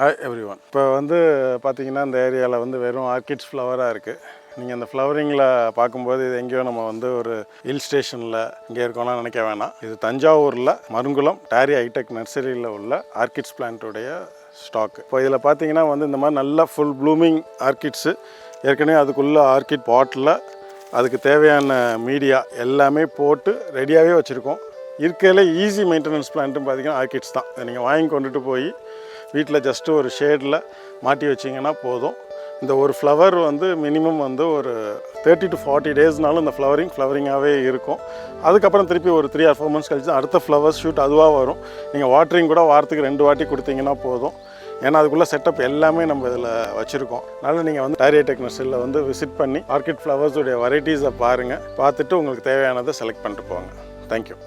Hi every one. இப்போ பார்த்தீங்கன்னா இந்த ஏரியாவில் வெறும் ஆர்கிட்ஸ் ஃப்ளவராக இருக்குது. நீங்கள் அந்த ஃப்ளவரிங்கில் பார்க்கும்போது இது எங்கேயோ நம்ம ஒரு ஹில் ஸ்டேஷனில் இங்கே இருக்கோம்னா நினைக்க வேணாம். இது தஞ்சாவூரில் மருங்குளம் டாரி ஹைடெக் நர்சரியில் உள்ள ஆர்கிட்ஸ் பிளான்ட்டுடைய ஸ்டாக்கு. இப்போ இதில் பார்த்தீங்கன்னா இந்த மாதிரி நல்ல ஃபுல் ப்ளூமிங் ஆர்கிட்ஸு ஏற்கனவே அதுக்குள்ளே ஆர்கிட் பாட்டில் அதுக்கு தேவையான மீடியா எல்லாமே போட்டு ரெடியாகவே வச்சுருக்கோம். இருக்கையில் ஈஸி மெயின்டெனன்ஸ் பிளான்ட்டுன்னு பார்த்தீங்கன்னா ஆர்கிட்ஸ் தான். இதை நீங்கள் வாங்கி கொண்டுட்டு போய் வீட்டில் ஜஸ்ட்டு ஒரு ஷேடில் மாட்டி வச்சிங்கன்னா போதும். இந்த ஒரு ஃப்ளவர் மினிமம் ஒரு 30 to 40 டேஸ்னாலும் இந்த ஃப்ளவரிங்காகவே இருக்கும். அதுக்கப்புறம் திருப்பி ஒரு 3 or 4 months கழிச்சு அடுத்த ஃப்ளவர்ஸ் ஷூட் அதுவாக வரும். நீங்கள் வாட்டரிங் கூட வாரத்துக்கு 2 வாட்டி கொடுத்தீங்கன்னா போதும். ஏன்னா அதுக்குள்ளே செட்டப் எல்லாமே நம்ம இதில் வச்சுருக்கோம். அதனால் நீங்கள் டாரி ஹைடெக் நர்சரியில் விசிட் பண்ணி ஆர்கிட் ஃப்ளவர்ஸுடைய வெரைட்டிஸை பாருங்கள். பார்த்துட்டு உங்களுக்கு தேவையானதை செலக்ட் பண்ணிட்டு போங்க. தேங்க்யூ.